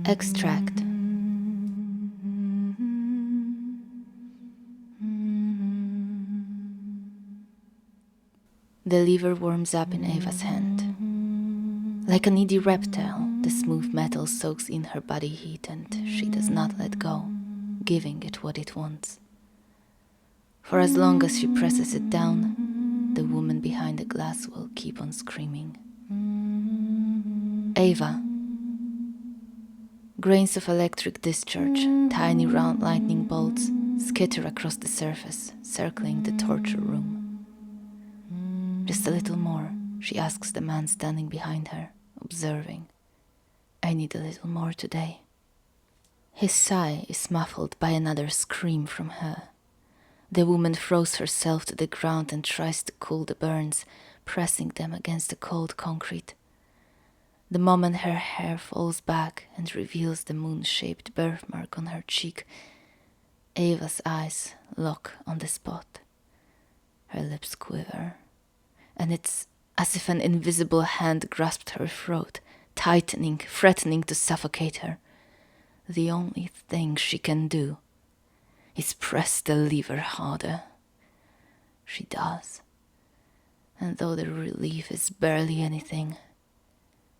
Ex-Tract. The lever warms up in Ava's hand. Like a needy reptile, the smooth metal soaks in her body heat and she does not let go, giving it what it wants. For as long as she presses it down, the woman behind the glass will keep on screaming. Ava. Grains of electric discharge, tiny round lightning bolts, skitter across the surface, circling the torture room. Just a little more, she asks the man standing behind her, observing. I need a little more today. His sigh is muffled by another scream from her. The woman throws herself to the ground and tries to cool the burns, pressing them against the cold concrete. The moment her hair falls back and reveals the moon-shaped birthmark on her cheek, Ava's eyes lock on the spot. Her lips quiver, and it's as if an invisible hand grasped her throat, tightening, threatening to suffocate her. The only thing she can do is press the lever harder. She does, and though the relief is barely anything,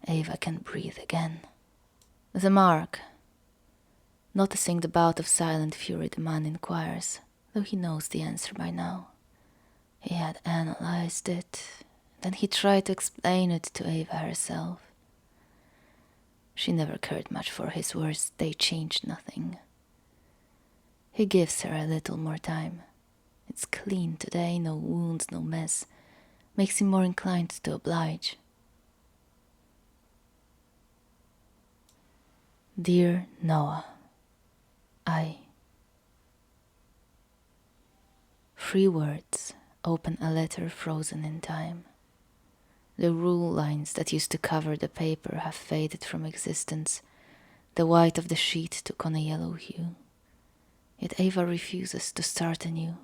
Ava can breathe again. The mark. Noticing the bout of silent fury, the man inquires, though he knows the answer by now. He had analyzed it, then he tried to explain it to Ava herself. She never cared much for his words, they changed nothing. He gives her a little more time. It's clean today, no wounds, no mess. Makes him more inclined to oblige. Dear Noah, I. 3 words open a letter frozen in time. The rule lines that used to cover the paper have faded from existence. The white of the sheet took on a yellow hue. Yet Ava refuses to start anew.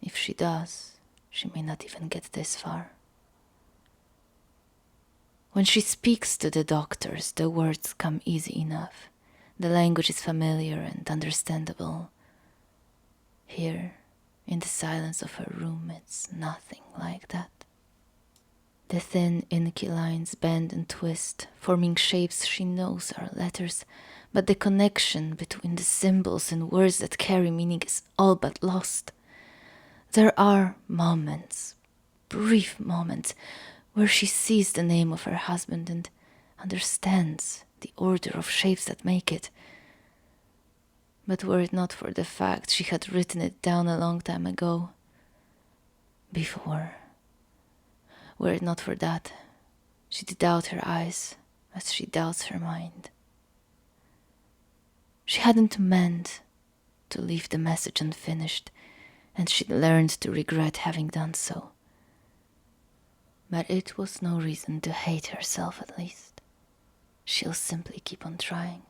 If she does, she may not even get this far. When she speaks to the doctors, the words come easy enough. The language is familiar and understandable. Here, in the silence of her room, it's nothing like that. The thin, inky lines bend and twist, forming shapes she knows are letters, but the connection between the symbols and words that carry meaning is all but lost. There are moments, brief moments, where she sees the name of her husband and understands the order of shapes that make it. But were it not for the fact she had written it down a long time ago, before, were it not for that, she'd doubt her eyes as she doubts her mind. She hadn't meant to leave the message unfinished, and she'd learned to regret having done so. But it was no reason to hate herself, at least. She'll simply keep on trying.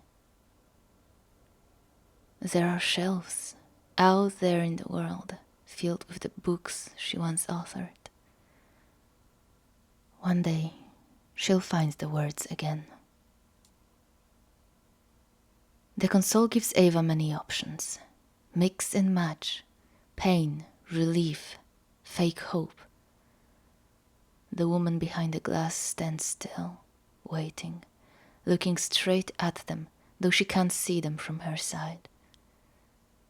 There are shelves out there in the world filled with the books she once authored. One day, she'll find the words again. The console gives Ava many options. Mix and match, pain, relief, fake hope. The woman behind the glass stands still, waiting, looking straight at them, though she can't see them from her side.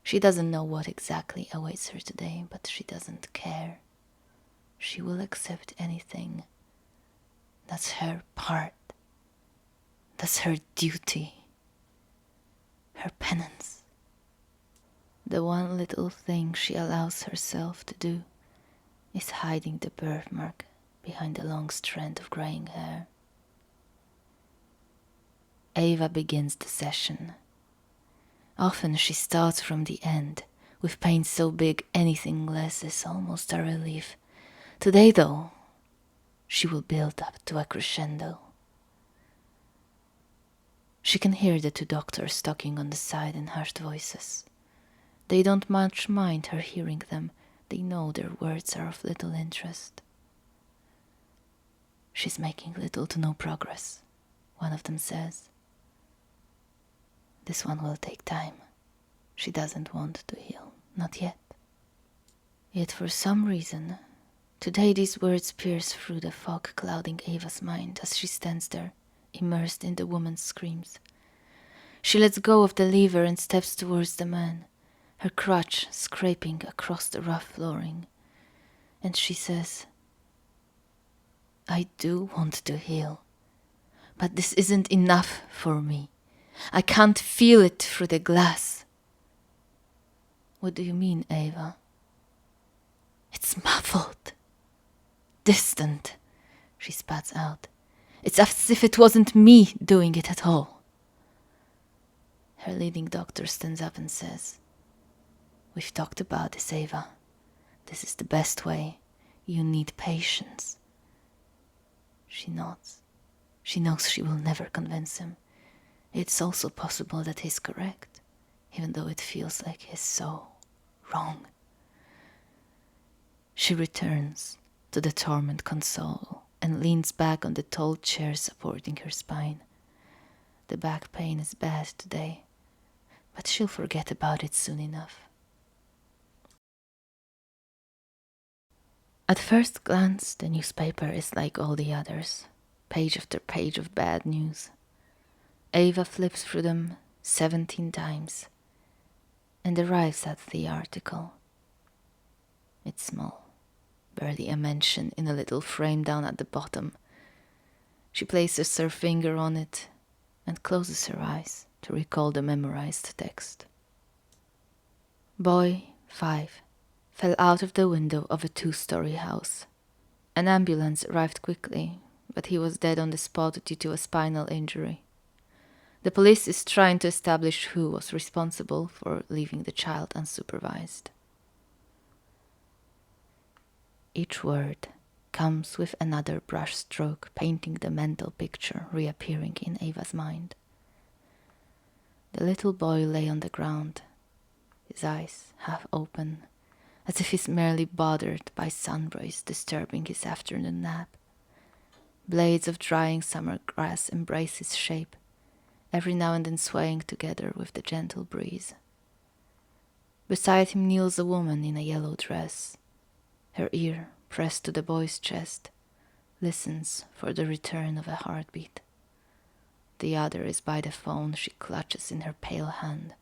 She doesn't know what exactly awaits her today, but she doesn't care. She will accept anything. That's her part. That's her duty. Her penance. The one little thing she allows herself to do is hiding the birthmark behind a long strand of graying hair. Ava begins the session. Often she starts from the end, with pain so big anything less is almost a relief. Today, though, she will build up to a crescendo. She can hear the 2 doctors talking on the side in hushed voices. They don't much mind her hearing them. They know their words are of little interest. She's making little to no progress, one of them says. This one will take time. She doesn't want to heal, not yet. Yet for some reason, today these words pierce through the fog clouding Ava's mind as she stands there, immersed in the woman's screams. She lets go of the lever and steps towards the man, her crutch scraping across the rough flooring. And she says, I do want to heal, but this isn't enough for me. I can't feel it through the glass. What do you mean, Ava? It's muffled. Distant, she spats out. It's as if it wasn't me doing it at all. Her leading doctor stands up and says, We've talked about this, Ava. This is the best way. You need patience. She nods. She knows she will never convince him. It's also possible that he's correct, even though it feels like he's so wrong. She returns to the torment console and leans back on the tall chair supporting her spine. The back pain is bad today, but she'll forget about it soon enough. At first glance, the newspaper is like all the others, page after page of bad news. Ava flips through them 17 times and arrives at the article. It's small, barely a mention in a little frame down at the bottom. She places her finger on it and closes her eyes to recall the memorized text. Boy, 5, fell out of the window of a 2-story house. An ambulance arrived quickly, but he was dead on the spot due to a spinal injury. The police is trying to establish who was responsible for leaving the child unsupervised. Each word comes with another brush stroke painting the mental picture reappearing in Ava's mind. The little boy lay on the ground, his eyes half open, as if he's merely bothered by sun rays disturbing his afternoon nap. Blades of drying summer grass embrace his shape, every now and then swaying together with the gentle breeze. Beside him kneels a woman in a yellow dress, her ear pressed to the boy's chest, listens for the return of a heartbeat. The other is by the phone she clutches in her pale hand.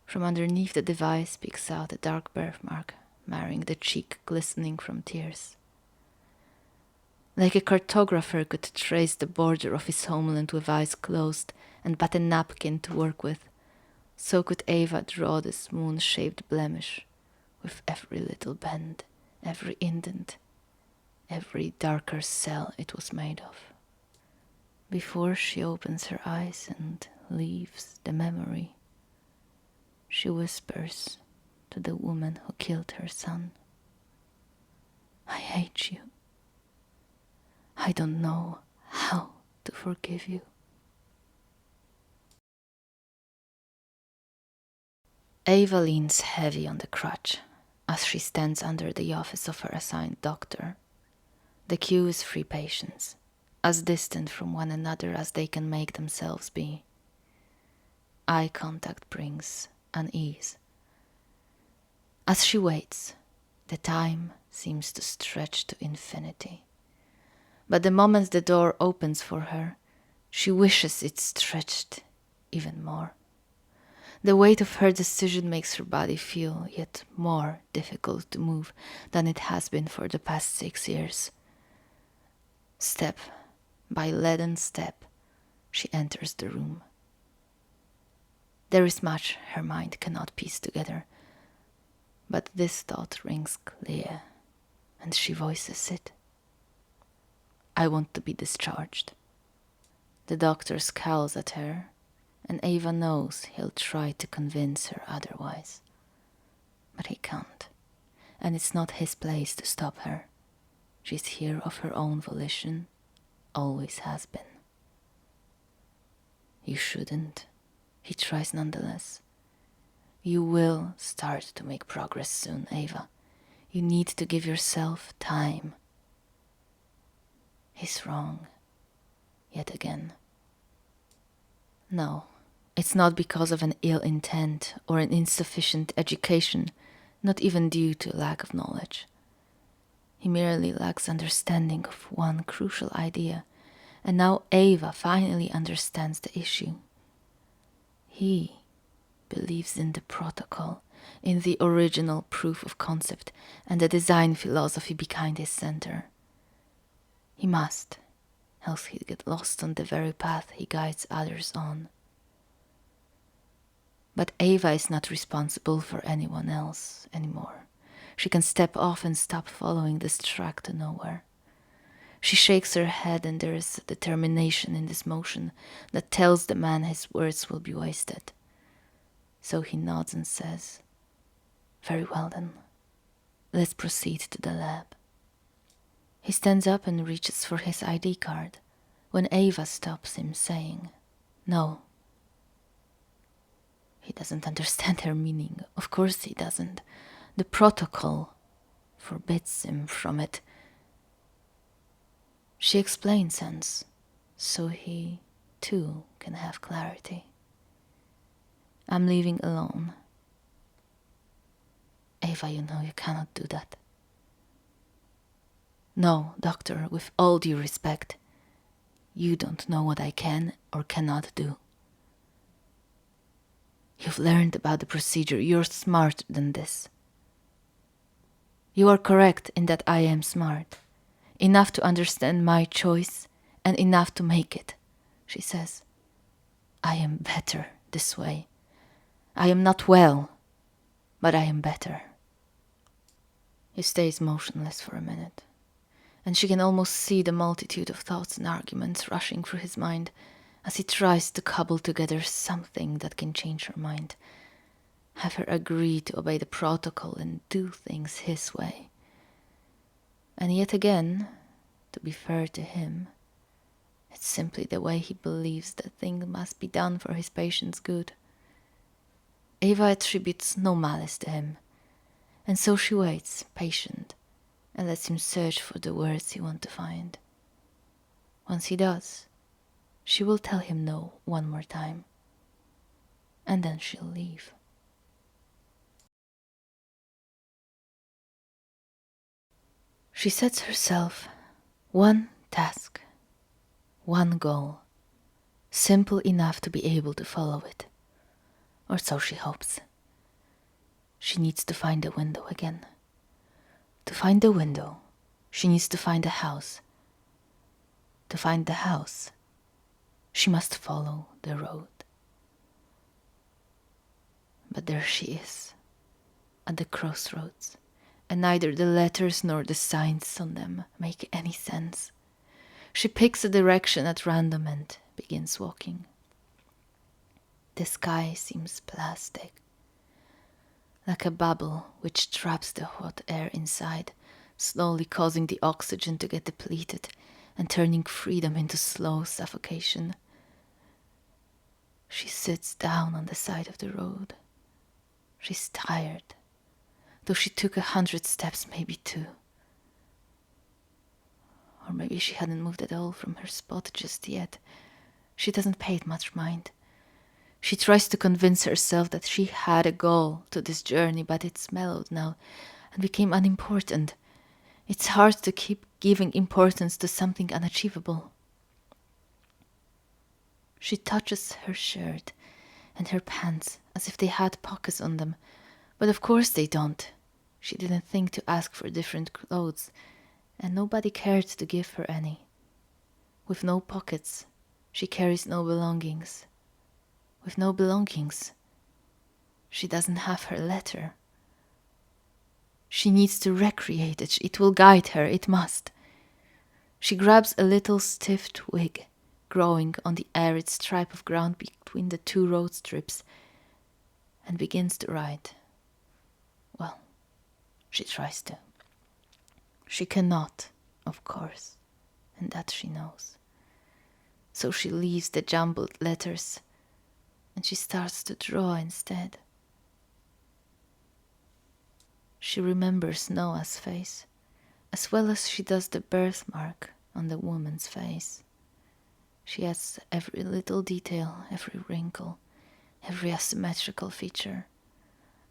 From underneath the device peeks out a dark birthmark, marring the cheek glistening from tears. Like a cartographer could trace the border of his homeland with eyes closed and but a napkin to work with, so could Ava draw this moon-shaped blemish with every little bend, every indent, every darker cell it was made of. Before she opens her eyes and leaves the memory, she whispers to the woman who killed her son, I hate you. I don't know how to forgive you. Ava leans heavy on the crutch as she stands under the office of her assigned doctor. The queue is 3 patients, as distant from one another as they can make themselves be. Eye contact brings unease. As she waits, the time seems to stretch to infinity. But the moment the door opens for her, she wishes it stretched even more. The weight of her decision makes her body feel yet more difficult to move than it has been for the past 6 years. Step by leaden step, she enters the room. There is much her mind cannot piece together, but this thought rings clear, and she voices it. I want to be discharged. The doctor scowls at her, and Ava knows he'll try to convince her otherwise. But he can't, and it's not his place to stop her. She's here of her own volition, always has been. You shouldn't, he tries nonetheless. You will start to make progress soon, Ava. You need to give yourself time. He's wrong, yet again. No, It's not because of an ill intent or an insufficient education, not even due to lack of knowledge. He merely lacks understanding of one crucial idea, and now Ava finally understands the issue. He believes in the protocol, in the original proof of concept and the design philosophy behind his center. He must, else he'd get lost on the very path he guides others on. But Ava is not responsible for anyone else anymore. She can step off and stop following this track to nowhere. She shakes her head, and there is a determination in this motion that tells the man his words will be wasted. So he nods and says, "Very well then, let's proceed to the lab." He stands up and reaches for his ID card, when Ava stops him, saying, "No." He doesn't understand her meaning. Of course he doesn't. The protocol forbids him from it. She explains things, so he, too, can have clarity. "I'm leaving alone." "Ava, you know you cannot do that." "No, doctor, with all due respect, you don't know what I can or cannot do. You've learned about the procedure. You're smarter than this." "You are correct in that I am smart. Enough to understand my choice and enough to make it," she says. "I am better this way. I am not well, but I am better." He stays motionless for a minute, and she can almost see the multitude of thoughts and arguments rushing through his mind as he tries to cobble together something that can change her mind, have her agree to obey the protocol and do things his way. And yet again, to be fair to him, it's simply the way he believes that things must be done for his patient's good. Ava attributes no malice to him, and so she waits, patient, and lets him search for the words he wants to find. Once he does, she will tell him no one more time, and then she'll leave. She sets herself one task, one goal, simple enough to be able to follow it, or so she hopes. She needs to find the window again. To find the window, she needs to find the house. To find the house, she must follow the road. But there she is, at the crossroads, and neither the letters nor the signs on them make any sense. She picks a direction at random and begins walking. The sky seems plastic, like a bubble which traps the hot air inside, slowly causing the oxygen to get depleted and turning freedom into slow suffocation. She sits down on the side of the road. She's tired, though she took 100 steps, maybe 2. Or maybe she hadn't moved at all from her spot just yet. She doesn't pay it much mind. She tries to convince herself that she had a goal to this journey, but it's mellowed now and became unimportant. It's hard to keep giving importance to something unachievable. She touches her shirt and her pants as if they had pockets on them, but of course they don't. She didn't think to ask for different clothes, and nobody cared to give her any. With no pockets, she carries no belongings. With no belongings, she doesn't have her letter. She needs to recreate it. It will guide her. It must. She grabs a little stiff twig growing on the arid stripe of ground between the 2 road strips and begins to write. Well, she tries to. She cannot, of course, and that she knows. So she leaves the jumbled letters and she starts to draw instead. She remembers Noah's face, as well as she does the birthmark on the woman's face. She adds every little detail, every wrinkle, every asymmetrical feature.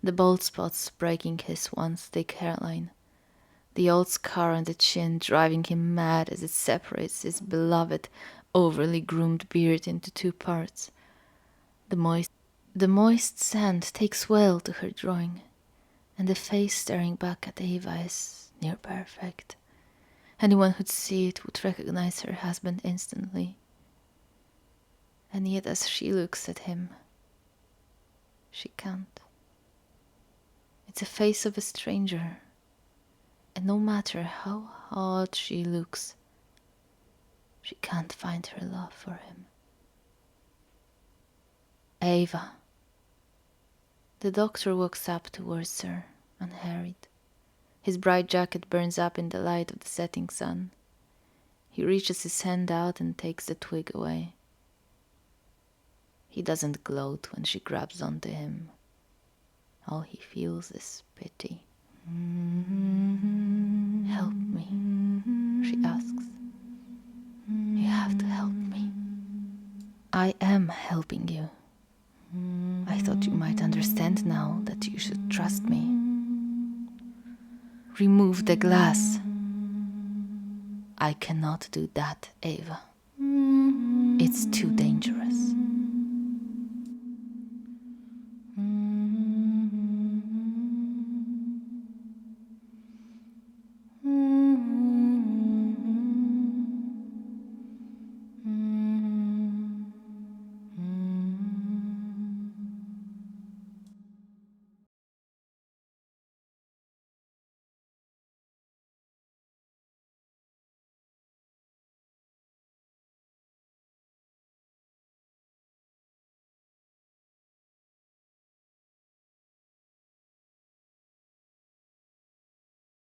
The bald spots breaking his once thick hairline, the old scar on the chin driving him mad as it separates his beloved, overly groomed beard into two parts. The moist sand takes well to her drawing, and the face staring back at Eva is near perfect. Anyone who'd see it would recognize her husband instantly. And yet as she looks at him, she can't. It's a face of a stranger, and no matter how hard she looks, she can't find her love for him. Eva. The doctor walks up towards her, unhurried. His bright jacket burns up in the light of the setting sun. He reaches his hand out and takes the twig away. He doesn't gloat when she grabs onto him. All he feels is pity. Help me, she asks. You have to help me. I am helping you. I thought you might understand now that you should trust me. Remove the glass. I cannot do that, Eva. It's too dangerous.